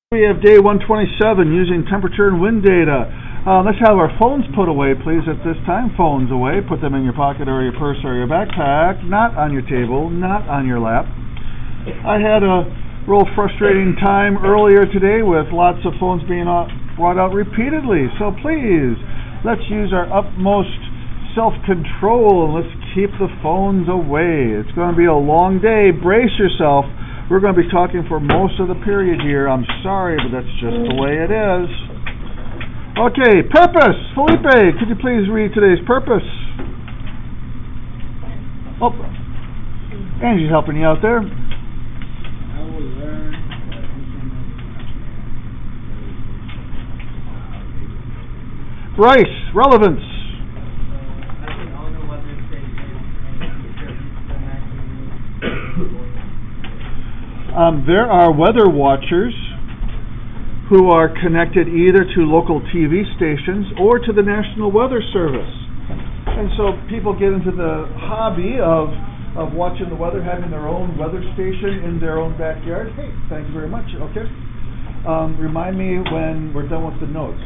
We have day 127 using temperature and wind data. Let's have our phones put away, please, at this time. Phones away. Put them in your pocket or your purse or your backpack, not on your table, not on your lap. I had a real frustrating time earlier today with lots of phones being brought out repeatedly. So please, let's use our utmost self-control and let's keep the phones away. It's going to be a long day. Brace yourself. We're going to be talking for most of the period here. I'm sorry, but that's just the way it is. Okay, purpose. Felipe, could you please read today's purpose? Oh, Angie's helping you out there. I will learn Bryce, relevance. There are weather watchers who are connected either to local TV stations or to the National Weather Service. And so people get into the hobby of watching the weather, having their own weather station in their own backyard. Hey, thank you very much. Okay. Remind me when we're done with the notes.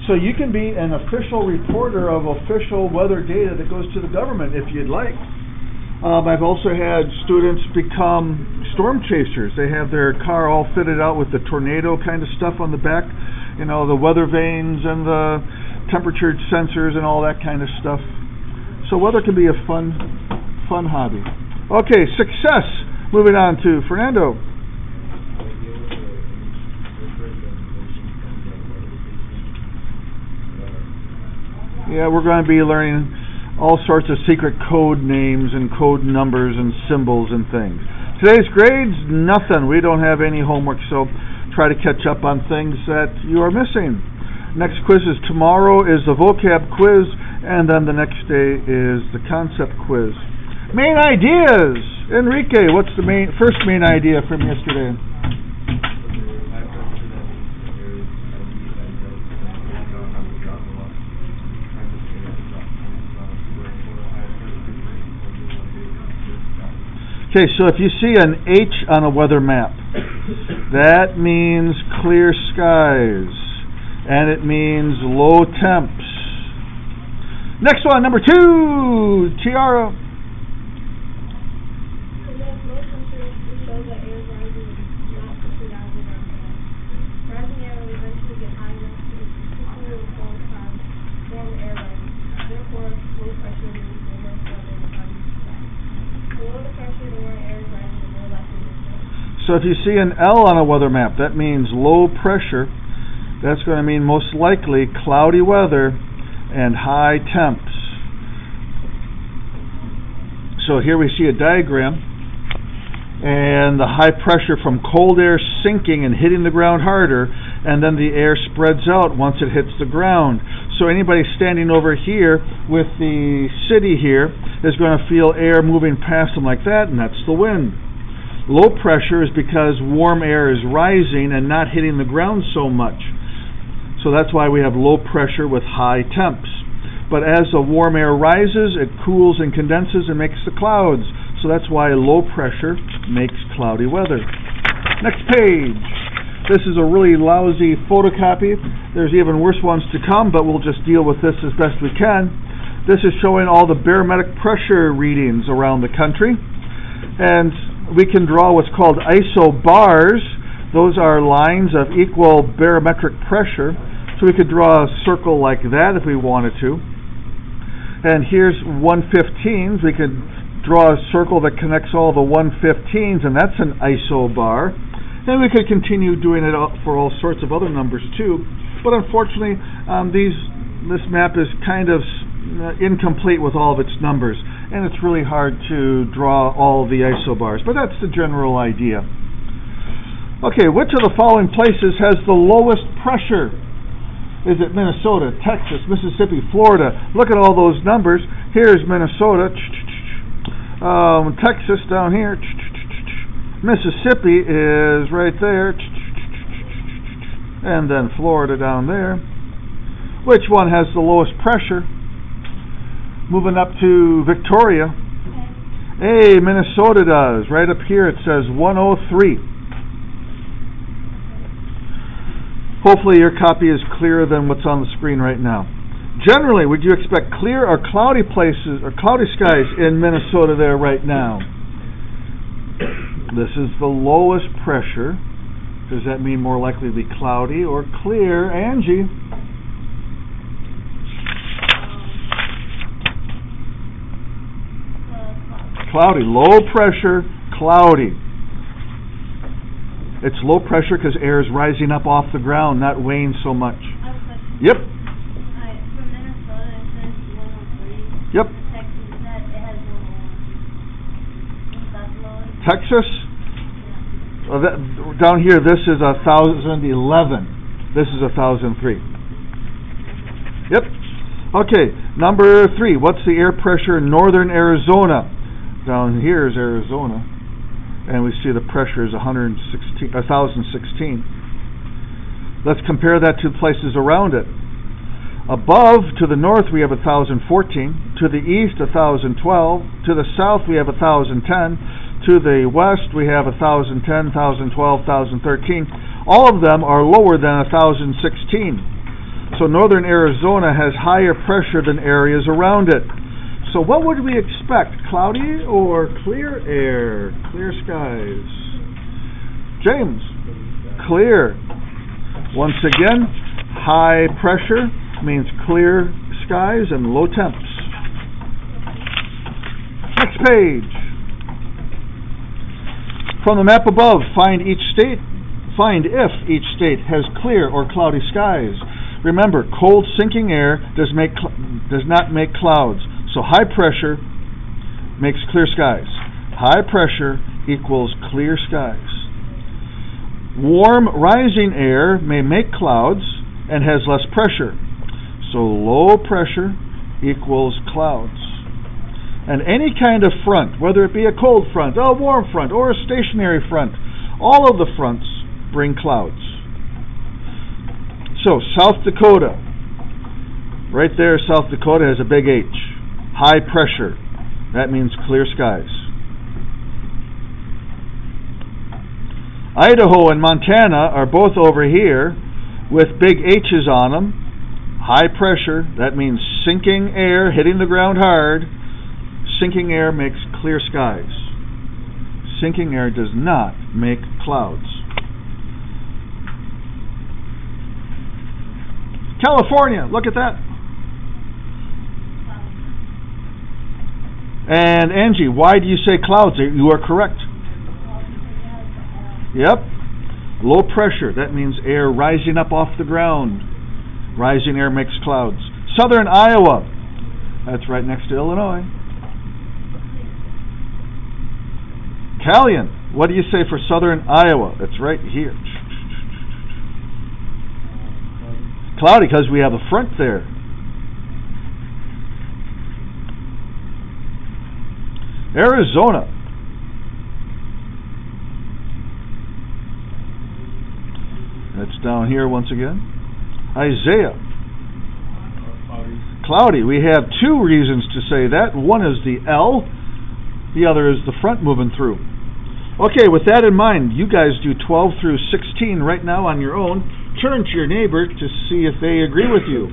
So you can be an official reporter of official weather data that goes to the government if you'd like. I've also had students become storm chasers. They have their car all fitted out with the tornado kind of stuff on the back, you know, the weather vanes and the temperature sensors and all that kind of stuff. So weather can be a fun hobby. Okay, success. Moving on to Fernando. Yeah, we're going to be learning all sorts of secret code names and code numbers and symbols and things. Today's grades, nothing. We don't have any homework, so try to catch up on things that you are missing. Next quiz is tomorrow is the vocab quiz, and then the next day is the concept quiz. Main ideas. Enrique, what's the first main idea from yesterday? Okay, so if you see an H on a weather map, that means clear skies, and it means low temps. Next one, number 2, Tiara. So if you see an L on a weather map, that means low pressure. That's going to mean most likely cloudy weather and high temps. So here we see a diagram, and the high pressure from cold air sinking and hitting the ground harder, and then the air spreads out once it hits the ground. So anybody standing over here with the city here is going to feel air moving past them like that, and that's the wind. Low pressure is because warm air is rising and not hitting the ground so much. So that's why we have low pressure with high temps. But as the warm air rises, it cools and condenses and makes the clouds. So that's why low pressure makes cloudy weather. Next page. This is a really lousy photocopy. There's even worse ones to come, but we'll just deal with this as best we can. This is showing all the barometric pressure readings around the country. And we can draw what's called isobars. Those are lines of equal barometric pressure. So we could draw a circle like that if we wanted to. And here's 115s. We could draw a circle that connects all the 115s, and that's an isobar. And we could continue doing it for all sorts of other numbers too. But unfortunately, this map is kind of incomplete with all of its numbers, and it's really hard to draw all the isobars, but that's the general idea. Okay, which of the following places has the lowest pressure? Is it Minnesota, Texas, Mississippi, Florida? Look at all those numbers. Here's Minnesota, Texas down here, Mississippi is right there, and then Florida down there. Which one has the lowest pressure? Moving up to Victoria. Hey, Minnesota does. Right up here it says 103. Hopefully your copy is clearer than what's on the screen right now. Generally, would you expect clear or cloudy places or cloudy skies in Minnesota there right now? This is the lowest pressure. Does that mean more likely to be cloudy or clear? Angie? Cloudy. Low pressure, cloudy. It's low pressure because air is rising up off the ground, not weighing so much. I have a question. Yep. From Minnesota, it says 103. Yep. Texas, it has 101. Is that the lowest? Texas? Yeah. Down here, this is 1,011. This is 1,003. Yep. Okay, number 3. What's the air pressure in northern Arizona? Down here is Arizona. And we see the pressure is 1,016. Let's compare that to places around it. Above, to the north, we have 1,014. To the east, 1,012. To the south, we have 1,010. To the west, we have 1,010, 1,012, 1,013. All of them are lower than 1,016. So northern Arizona has higher pressure than areas around it. So what would we expect? Cloudy or clear air? Clear skies. James? Clear. Once again, high pressure means clear skies and low temps. Next page. From the map above, find if each state has clear or cloudy skies. Remember, cold sinking air does not make clouds. So high pressure makes clear skies. High pressure equals clear skies. Warm rising air may make clouds and has less pressure. So low pressure equals clouds. And any kind of front, whether it be a cold front, a warm front, or a stationary front, all of the fronts bring clouds. So South Dakota, right there, South Dakota has a big H. High pressure. That means clear skies. Idaho and Montana are both over here with big H's on them. High pressure. That means sinking air hitting the ground hard. Sinking air makes clear skies. Sinking air does not make clouds. California, look at that. And Angie, why do you say clouds? You are correct. Yep. Low pressure, that means air rising up off the ground. Rising air makes clouds. Southern Iowa, that's right next to Illinois. Callion, what do you say for southern Iowa? That's right here. Cloudy because we have a front there. Arizona. That's down here once again. Isaiah. Cloudy. We have two reasons to say that. One is the L. The other is the front moving through. Okay, with that in mind, you guys do 12 through 16 right now on your own. Turn to your neighbor to see if they agree with you.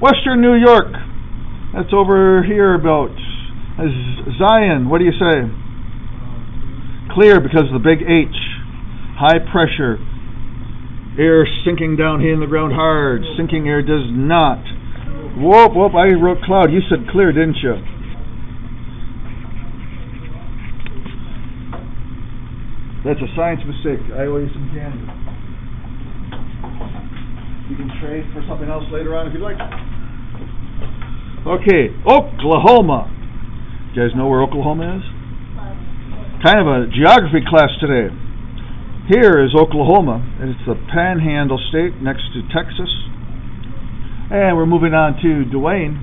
Western New York. That's over here about. Zion, what do you say? Clear because of the big H. High pressure. Air sinking down here in the ground hard. Sinking air does not. Whoop, whoop, I wrote cloud. You said clear, didn't you? That's a science mistake. I owe you some candy. You can trade for something else later on if you'd like. Okay, Oklahoma. You guys know where Oklahoma is? Kind of a geography class today. Here is Oklahoma, and it's the Panhandle state next to Texas. And we're moving on to Dwayne.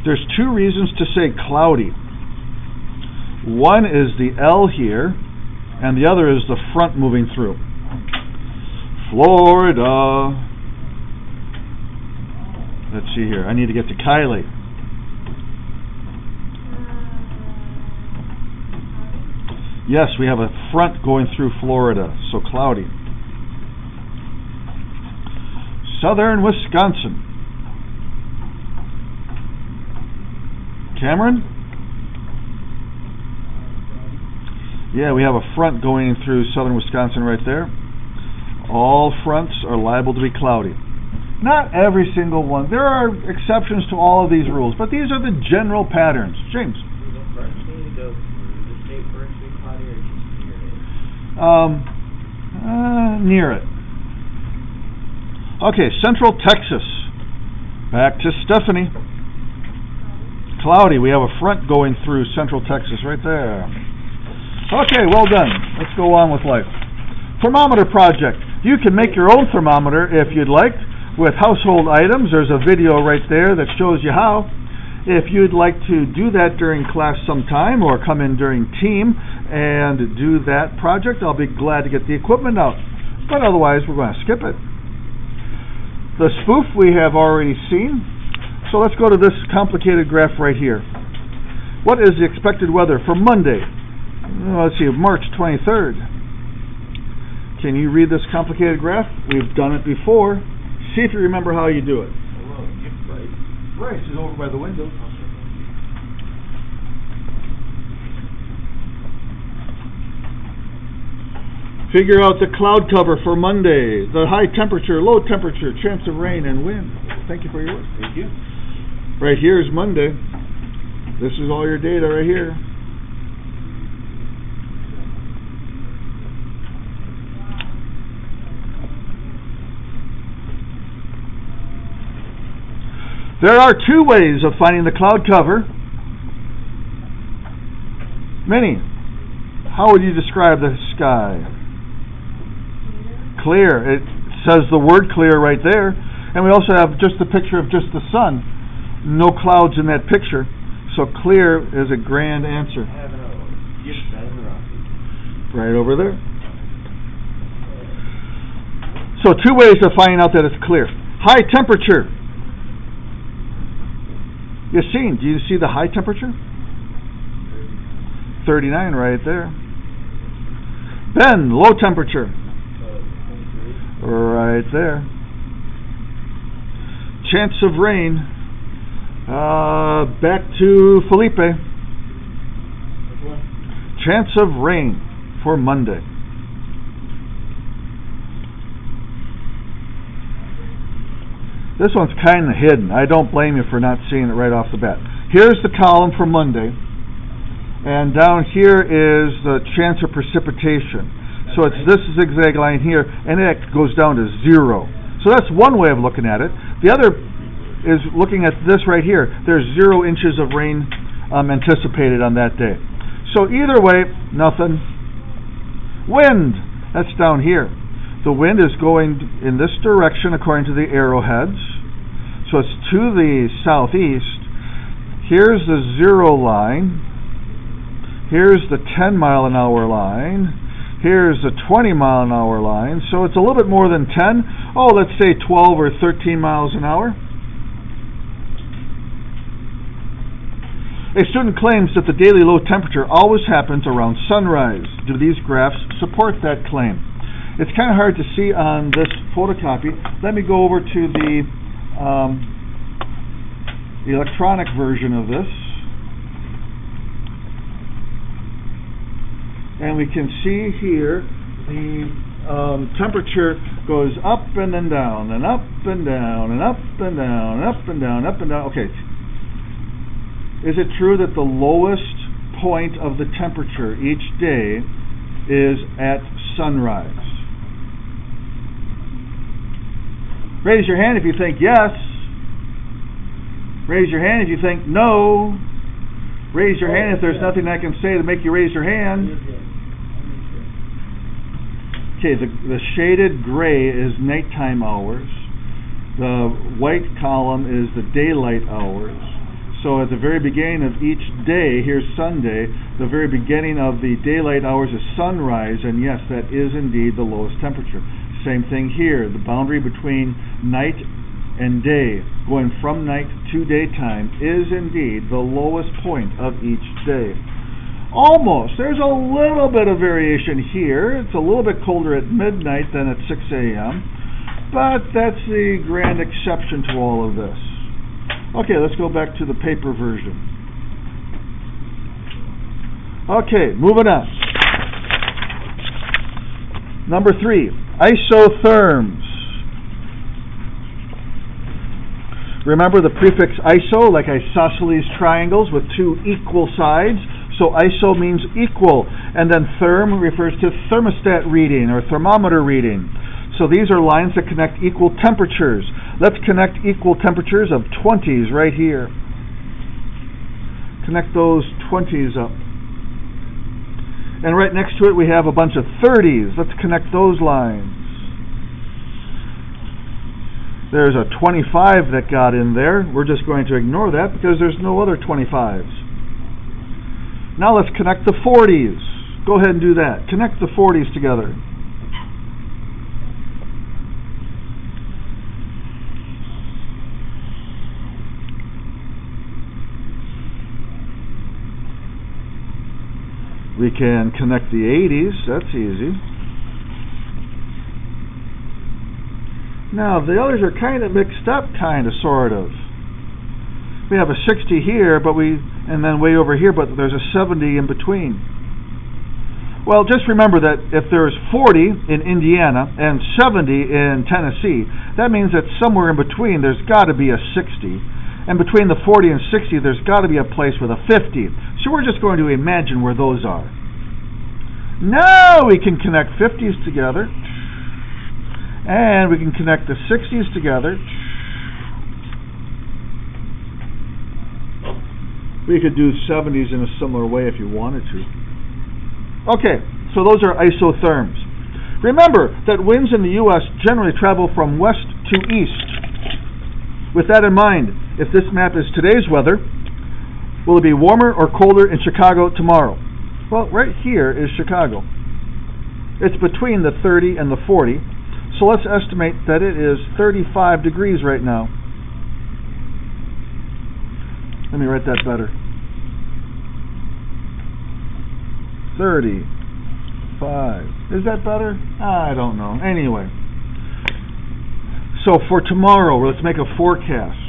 There's two reasons to say cloudy. One is the L here, and the other is the front moving through. Florida. Let's see here. I need to get to Kylie. Yes, we have a front going through Florida, so cloudy. Southern Wisconsin. Cameron? Yeah, we have a front going through southern Wisconsin right there. All fronts are liable to be cloudy. Not every single one. There are exceptions to all of these rules, but these are the general patterns. James? Near it. Okay, Central Texas. Back to Stephanie. Cloudy. We have a front going through Central Texas right there. Okay, well done. Let's go on with life. Thermometer project. You can make your own thermometer if you'd like with household items. There's a video right there that shows you how. If you'd like to do that during class sometime or come in during team and do that project, I'll be glad to get the equipment out. But otherwise, we're going to skip it. The spoof we have already seen. So let's go to this complicated graph right here. What is the expected weather for Monday? Let's see, March 23rd. Can you read this complicated graph? We've done it before. See if you remember how you do it. Bryce is over by the window. Figure out the cloud cover for Monday, the high temperature, low temperature, chance of rain and wind. Thank you for your work. Thank you. Right here is Monday. This is all your data right here. There are two ways of finding the cloud cover. Minnie, how would you describe the sky? Clear. It says the word clear right there. And we also have just a picture of just the sun. No clouds in that picture. So clear is a grand answer. Right over there. So two ways of finding out that it's clear. High temperature. Yassine, do you see the high temperature? 39 right there. Ben, low temperature. Right there. Chance of rain. Back to Felipe. Chance of rain for Monday. This one's kind of hidden. I don't blame you for not seeing it right off the bat. Here's the column for Monday. And down here is the chance of precipitation. So it's this zigzag line here, and it goes down to 0. So that's one way of looking at it. The other is looking at this right here. There's 0 inches of rain anticipated on that day. So either way, nothing. Wind, that's down here. The wind is going in this direction according to the arrowheads. So it's to the southeast. Here's the 0 line. Here's the 10 mile an hour line. Here's the 20 mile an hour line. So it's a little bit more than 10. Oh, let's say 12 or 13 miles an hour. A student claims that the daily low temperature always happens around sunrise. Do these graphs support that claim? It's kind of hard to see on this photocopy. Let me go over to the electronic version of this. And we can see here the temperature goes up and then down and up and down and up and down and up and down, up and down. Okay. Is it true that the lowest point of the temperature each day is at sunrise? Raise your hand if you think yes. Raise your hand if you think no. Raise your hand if there's nothing I can say to make you raise your hand. Okay, the shaded gray is nighttime hours. The white column is the daylight hours. So at the very beginning of each day, here's Sunday, the very beginning of the daylight hours is sunrise, and yes, that is indeed the lowest temperature. Same thing here, the boundary between night and day, going from night to daytime, is indeed the lowest point of each day. Almost. There's a little bit of variation here. It's a little bit colder at midnight than at 6 a.m., but that's the grand exception to all of this. Okay, let's go back to the paper version. Okay, moving on. Number 3, isotherms. Remember the prefix iso, like isosceles triangles with two equal sides. So iso means equal, and then therm refers to thermostat reading or thermometer reading. So these are lines that connect equal temperatures. Let's connect equal temperatures of 20s right here. Connect those 20s up. And right next to it we have a bunch of 30s. Let's connect those lines. There's a 25 that got in there. We're just going to ignore that because there's no other 25s. Now let's connect the 40s. Go ahead and do that. Connect the 40s together. We can connect the 80s. That's easy. Now the others are kind of mixed up, kind of, sort of. We have a 60 here, and then way over here, but there's a 70 in between. Well, just remember that if there's 40 in Indiana and 70 in Tennessee, that means that somewhere in between there's got to be a 60. And between the 40 and 60, there's got to be a place with a 50. So we're just going to imagine where those are. Now we can connect 50s together. And we can connect the 60s together. We could do 70s in a similar way if you wanted to. Okay, so those are isotherms. Remember that winds in the U.S. generally travel from west to east. With that in mind, if this map is today's weather, will it be warmer or colder in Chicago tomorrow? Well, right here is Chicago. It's between the 30 and the 40, so let's estimate that it is 35 degrees right now. Let me write that better. 35. Is that better? I don't know. Anyway. So for tomorrow, let's make a forecast.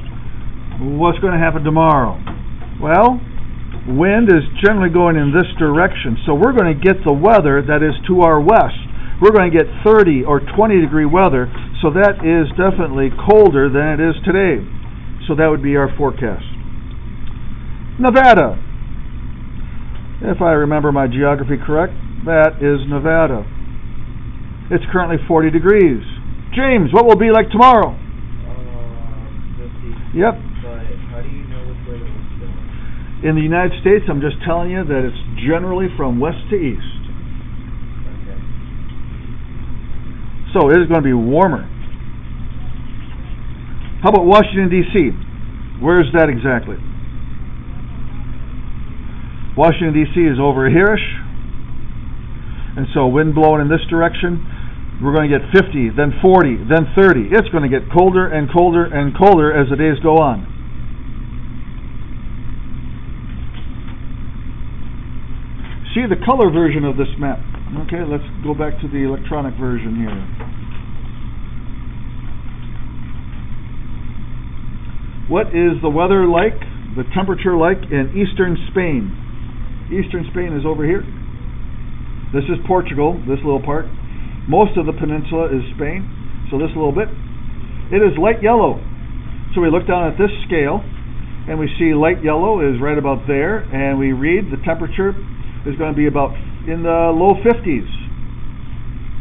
What's going to happen tomorrow? Well, wind is generally going in this direction, so we're going to get the weather that is to our west. We're going to get 30 or 20 degree weather, so that is definitely colder than it is today. So that would be our forecast. Nevada. If I remember my geography correct, that is Nevada. It's currently 40 degrees. James, what will it be like tomorrow? 50. Yep. But how do you know which way the wind's going? In the United States, I'm just telling you that it's generally from west to east. Okay. So it is going to be warmer. How about Washington, D.C.? Where is that exactly? Washington, D.C. is over here-ish. And so wind blowing in this direction. We're going to get 50, then 40, then 30. It's going to get colder and colder and colder as the days go on. See the color version of this map. Okay, let's go back to the electronic version here. What is the weather like, the temperature like in eastern Spain? Eastern Spain is over here. This is Portugal, this little part. Most of the peninsula is Spain, so this little bit. It is light yellow. So we look down at this scale, and we see light yellow is right about there, and we read the temperature is going to be about in the low 50s.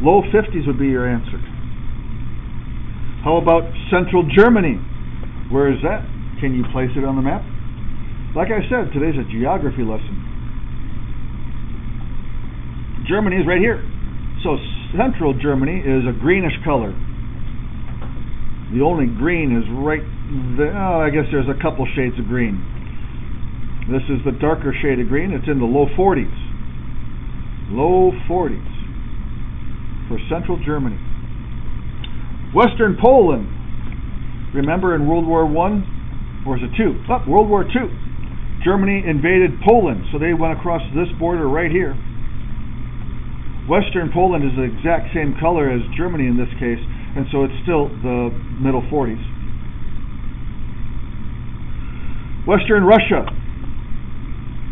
Low 50s would be your answer. How about central Germany? Where is that? Can you place it on the map? Like I said, today's a geography lesson. Germany is right here. So central Germany is a greenish color. The only green is right there. Oh, I guess there's a couple shades of green. This is the darker shade of green. It's in the low 40s. Low 40s for central Germany. Western Poland. Remember in World War I? Or is it II? World War II. Germany invaded Poland, so they went across this border right here. Western Poland is the exact same color as Germany in this case, and so it's still the middle 40s. Western Russia.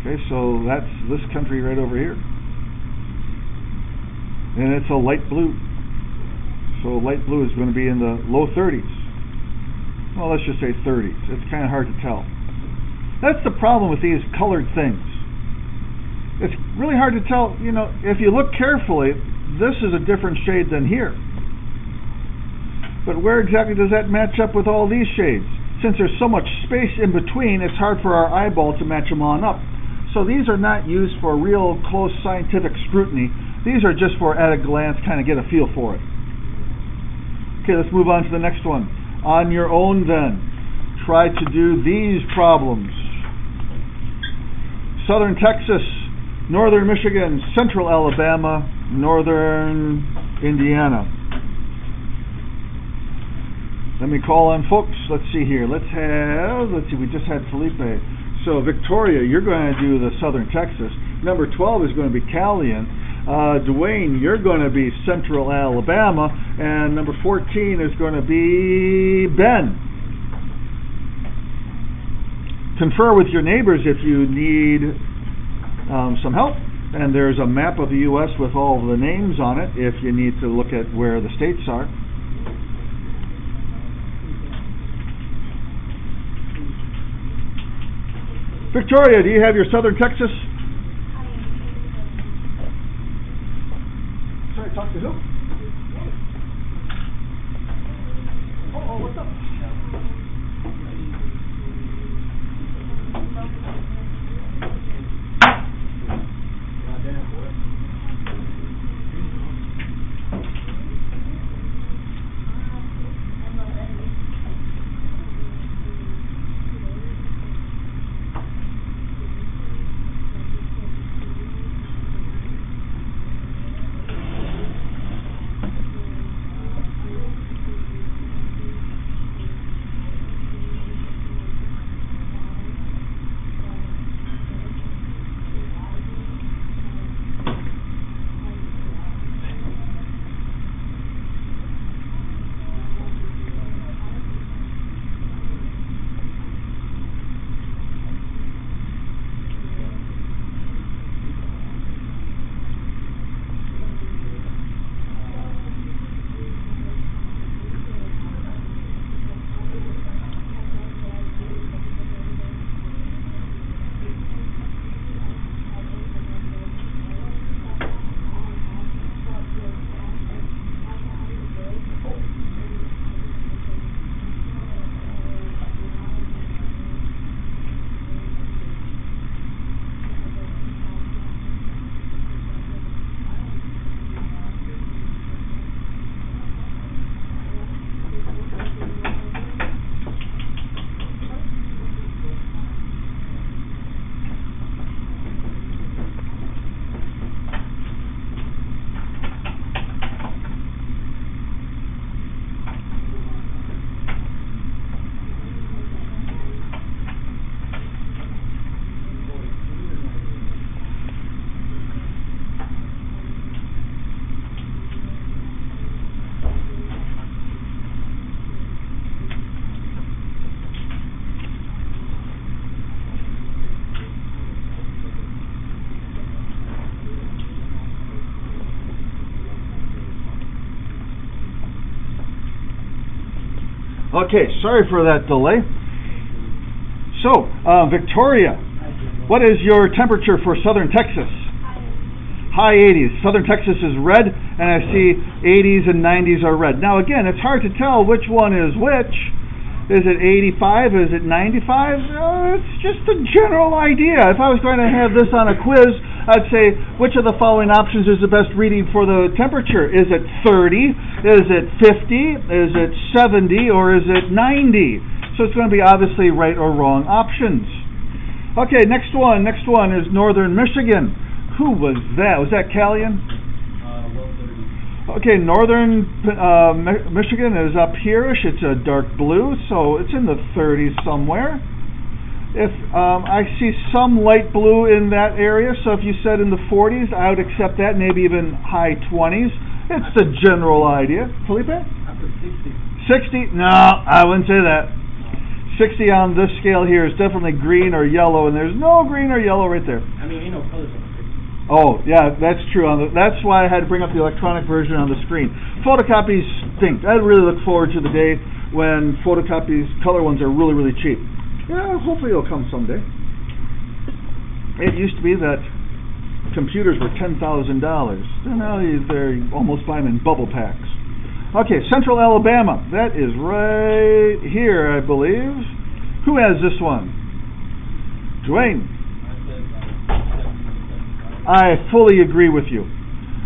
Okay, so that's this country right over here. And it's a light blue. So light blue is going to be in the low 30s. Well, let's just say 30s. It's kind of hard to tell. That's the problem with these colored things. It's really hard to tell, if you look carefully, this is a different shade than here. But where exactly does that match up with all these shades? Since there's so much space in between, it's hard for our eyeball to match them on up. So these are not used for real close scientific scrutiny. These are just for at a glance, kind of get a feel for it. Okay, let's move on to the next one. On your own then, try to do these problems. Southern Texas, northern Michigan, central Alabama, northern Indiana. Let me call on folks. Let's see here. Let's see, we just had Felipe. So Victoria, you're going to do the southern Texas. Number 12 is going to be Callian. Dwayne, you're going to be central Alabama. And number 14 is going to be Ben. Confer with your neighbors if you need some help. And there's a map of the U.S. with all the names on it if you need to look at where the states are. Victoria, do you have your southern Texas? Sorry, talk to who? Oh, what's up? Okay, sorry for that delay. So, Victoria, what is your temperature for southern Texas? High 80s. Southern Texas is red, and I see 80s and 90s are red. Now, again, it's hard to tell which one is which. Is it 85? Is it 95? It's just a general idea. If I was going to have this on a quiz, I'd say, which of the following options is the best reading for the temperature? Is it 30? Is it 50? Is it 70? Or is it 90? So it's going to be obviously right or wrong options. Okay, next one is northern Michigan. Who was that? Was that Callion? Low 30s. Okay, northern Michigan is up here-ish. It's a dark blue, so it's in the 30s somewhere. If I see some light blue in that area, so if you said in the 40s, I would accept that, maybe even high 20s. It's the general idea. Felipe? I put 60. 60? No, I wouldn't say that. 60 on this scale here is definitely green or yellow, and there's no green or yellow right there. I mean, ain't no colors on the picture. Oh, yeah, that's true. That's why I had to bring up the electronic version on the screen. Photocopies stink. I really look forward to the day when photocopies, color ones, are really, really cheap. Yeah, hopefully it'll come someday. It used to be that computers were $10,000. Now they almost buy them in bubble packs. Okay, Central Alabama. That is right here, I believe. Who has this one? Dwayne. I fully agree with you.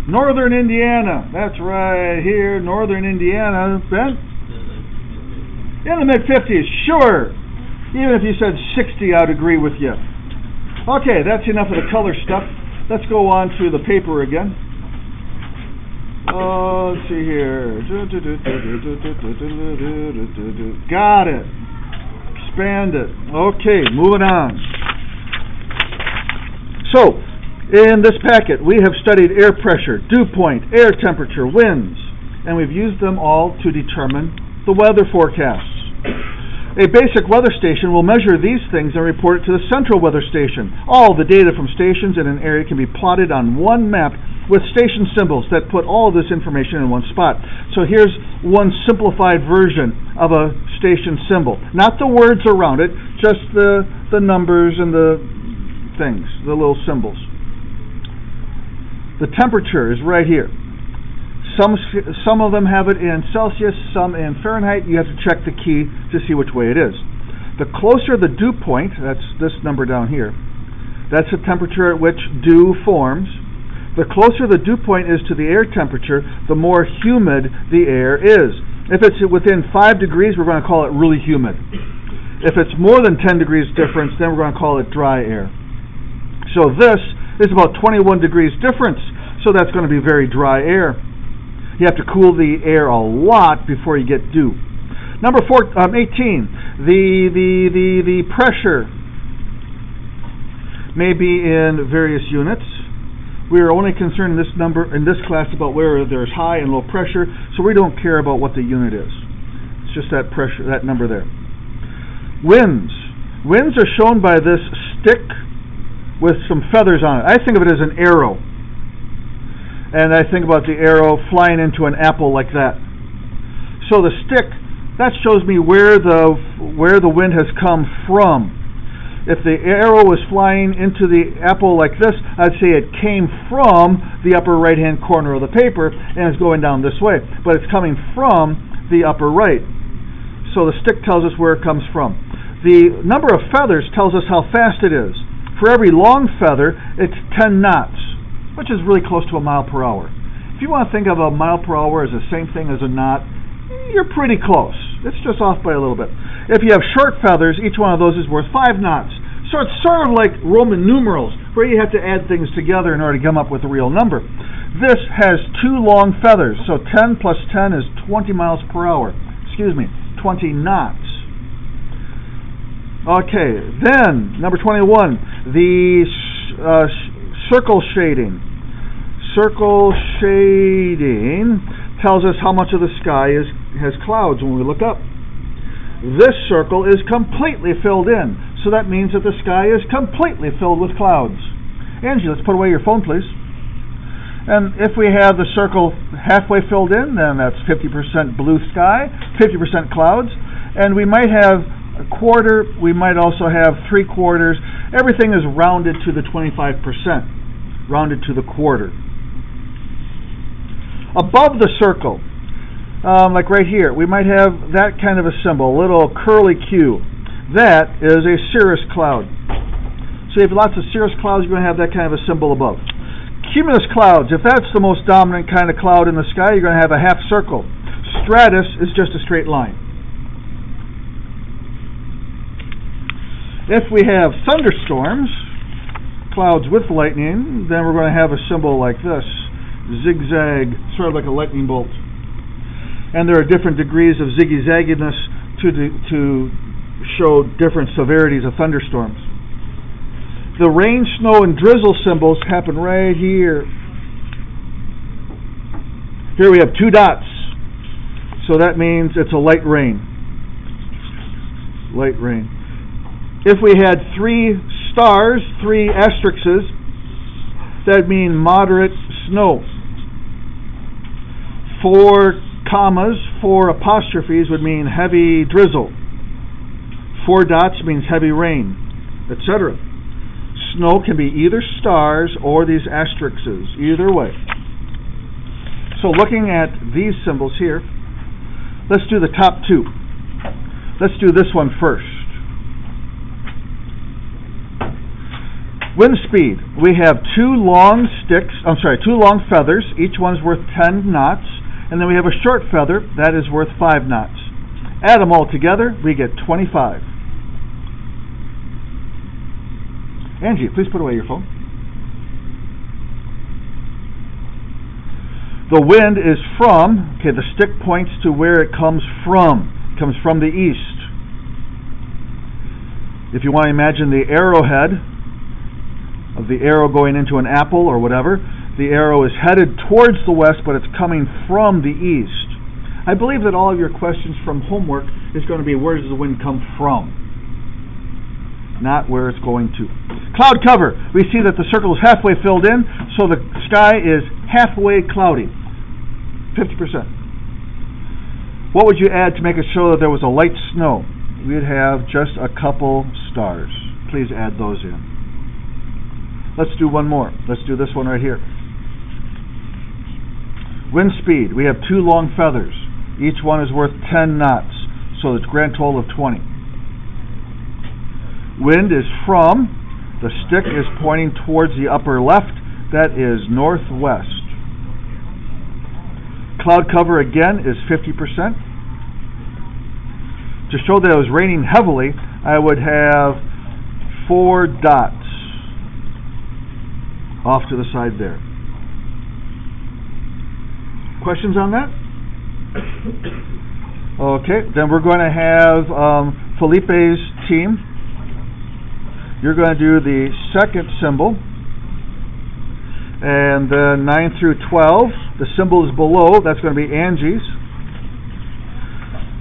Northern Indiana. That's right here, Northern Indiana. Ben? In the mid-50s, sure. Even if you said 60, I'd agree with you. Okay, that's enough of the color stuff. Let's go on to the paper again. Let's see here. Got it. Expand it. Okay, moving on. So, in this packet, we have studied air pressure, dew point, air temperature, winds, and we've used them all to determine the weather forecasts. A basic weather station will measure these things and report it to the central weather station. All the data from stations in an area can be plotted on one map with station symbols that put all of this information in one spot. So here's one simplified version of a station symbol. Not the words around it, just the numbers and the things, the little symbols. The temperature is right here. Some of them have it in Celsius, some in Fahrenheit. You have to check the key to see which way it is. The closer the dew point, that's this number down here, that's the temperature at which dew forms. The closer the dew point is to the air temperature, the more humid the air is. If it's within 5 degrees, we're going to call it really humid. If it's more than 10 degrees difference, then we're going to call it dry air. So this is about 21 degrees difference, so that's going to be very dry air. You have to cool the air a lot before you get dew. Number 18, the pressure may be in various units. We are only concerned in this class about where there's high and low pressure, so we don't care about what the unit is. It's just that pressure, that number there. Winds. Winds are shown by this stick with some feathers on it. I think of it as an arrow. And I think about the arrow flying into an apple like that. So the stick, that shows me where the wind has come from. If the arrow was flying into the apple like this, I'd say it came from the upper right-hand corner of the paper and is going down this way. But it's coming from the upper right. So the stick tells us where it comes from. The number of feathers tells us how fast it is. For every long feather, it's 10 knots. Which is really close to a mile per hour. If you want to think of a mile per hour as the same thing as a knot, you're pretty close. It's just off by a little bit. If you have short feathers, each one of those is worth 5 knots. So it's sort of like Roman numerals, where you have to add things together in order to come up with a real number. This has 2 long feathers, so 10 plus 10 is 20 miles per hour. 20 knots. Okay, then, number 21, the circle shading. Circle shading tells us how much of the sky has clouds when we look up. This circle is completely filled in, so that means that the sky is completely filled with clouds. Angie, let's put away your phone, please. And if we have the circle halfway filled in, then that's 50% blue sky, 50% clouds, and we might have a quarter, we might also have 3/4. Everything is rounded to the 25%, rounded to the quarter. Above the circle, like right here, we might have that kind of a symbol, a little curly Q. That is a cirrus cloud. So if you have lots of cirrus clouds, you're going to have that kind of a symbol above. Cumulus clouds, if that's the most dominant kind of cloud in the sky, you're going to have a half circle. Stratus is just a straight line. If we have thunderstorms, clouds with lightning, then we're going to have a symbol like this, zigzag, sort of like a lightning bolt. And there are different degrees of ziggy-zagginess to show different severities of thunderstorms. The rain, snow, and drizzle symbols happen right here. Here we have 2 dots, so that means it's a light rain. Light rain. If we had 3 stars, 3 asterisks, that'd mean moderate snow. 4 commas, 4 apostrophes would mean heavy drizzle. 4 dots means heavy rain, etc. Snow can be either stars or these asterisks, either way. So looking at these symbols here, let's do the top 2. Let's do this one first. Wind speed. We have 2 long feathers, each one's worth 10 knots, and then we have a short feather, that is worth 5 knots. Add them all together, we get 25. Angie, please put away your phone. The wind is from, the stick points to where it comes from. It comes from the east. If you want to imagine the arrowhead of the arrow going into an apple or whatever, the arrow is headed towards the west, but it's coming from the east. I believe that all of your questions from homework is going to be, where does the wind come from? Not where it's going to. Cloud cover. We see that the circle is halfway filled in, so the sky is halfway cloudy. 50%. What would you add to make it show that there was a light snow? We'd have just a couple stars. Please add those in. Let's do one more. Let's do this one right here. Wind speed. We have 2 long feathers. Each one is worth 10 knots, so it's a grand total of 20. Wind is from, the stick is pointing towards the upper left, that is northwest. Cloud cover again is 50%. To show that it was raining heavily, I would have 4 dots off to the side there. Questions on that? Okay, then we're going to have Felipe's team. You're going to do the second symbol, and then 9 through 12. The symbol is below. That's going to be Angie's.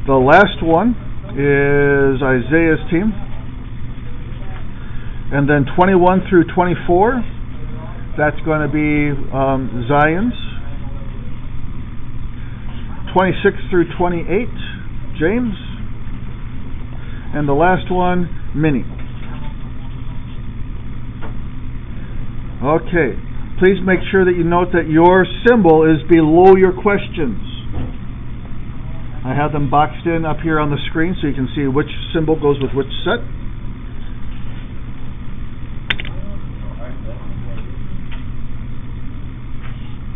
The last one is Isaiah's team, and then 21 through 24. That's going to be Zion's. 26 through 28, James, and the last one, Minnie. Okay, please make sure that you note that your symbol is below your questions. I have them boxed in up here on the screen so you can see which symbol goes with which set.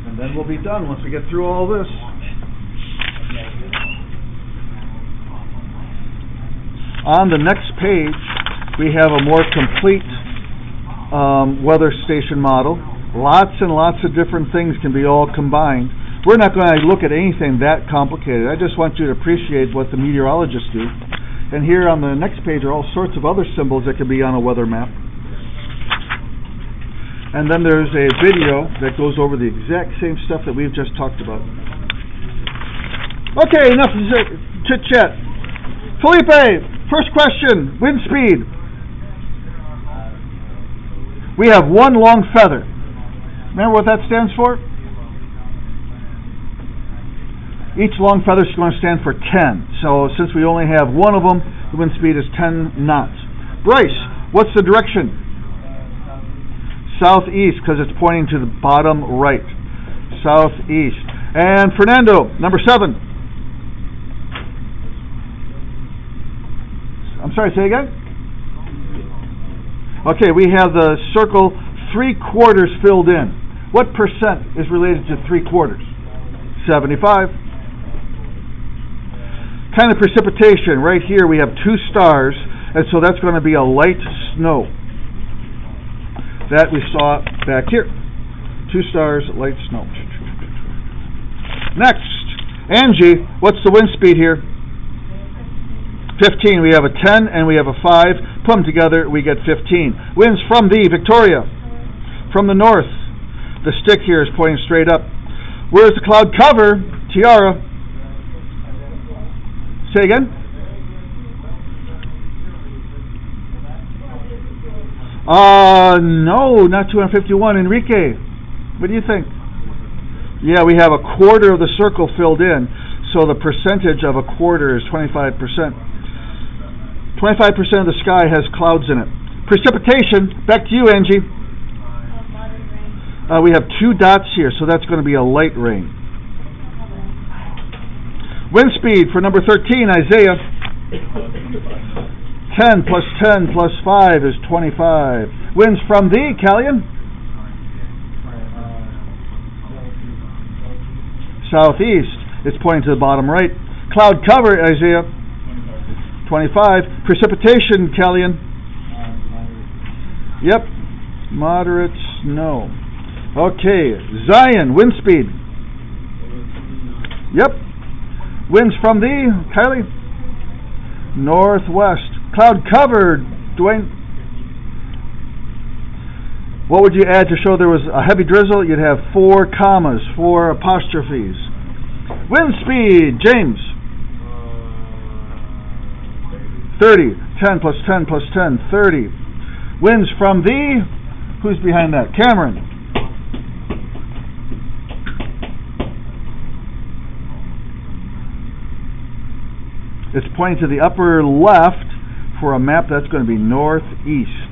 And then we'll be done once we get through all this. On the next page, we have a more complete weather station model. Lots and lots of different things can be all combined. We're not going to look at anything that complicated. I just want you to appreciate what the meteorologists do. And here on the next page are all sorts of other symbols that can be on a weather map. And then there's a video that goes over the exact same stuff that we've just talked about. Okay, enough chit-chat. Felipe, first question, wind speed. We have 1 long feather. Remember what that stands for? Each long feather is going to stand for 10. So since we only have 1 of them, the wind speed is 10 knots. Bryce, what's the direction? Southeast, because it's pointing to the bottom right. Southeast. And Fernando, number 7. I'm sorry, say again? Okay, we have the circle 3/4 filled in. What percent is related to 3/4? 75. Kind of precipitation. Right here we have 2 stars, And so that's going to be a light snow. That we saw back here. 2 stars, light snow. Next, Angie, what's the wind speed here? 15. We have a 10 and we have a 5. Put them together, we get 15. Winds from the Victoria. From the north. The stick here is pointing straight up. Where's the cloud cover? Tiara. Say again? No, not 251. Enrique, what do you think? Yeah, we have a quarter of the circle filled in, so the percentage of a quarter is 25%. 25% of the sky has clouds in it. Precipitation, back to you, Angie. We have 2 dots here, so that's going to be a light rain. Wind speed for number 13, Isaiah. 10 plus 10 plus 5 is 25. Winds from the, Callion? Southeast. It's pointing to the bottom right. Cloud cover, Isaiah. 25. Precipitation, Callion. Yep. Moderate snow. Okay. Zion, wind speed. Yep. Winds from the, Kylie? Northwest. Cloud cover, Dwayne. What would you add to show there was a heavy drizzle? You'd have 4 commas, 4 apostrophes. Wind speed, James. 30. 10 plus 10 plus 10, 30. Winds from the, who's behind that? Cameron. It's pointing to the upper left for a map. That's going to be northeast.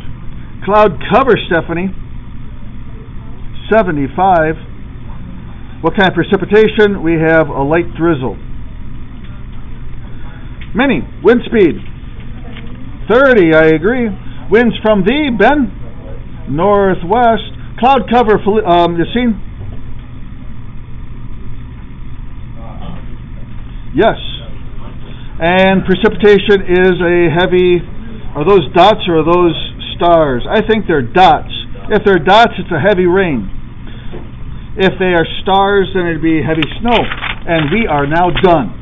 Cloud cover, Stephanie. 75. What kind of precipitation? We have a light drizzle. Mini, wind speed. 30, I agree. Winds from the, Ben? Northwest. Cloud cover, Yassine? Yes. And precipitation is a heavy, are those dots or are those stars? I think they're dots. If they're dots, it's a heavy rain. If they are stars, then it'd be heavy snow. And we are now done.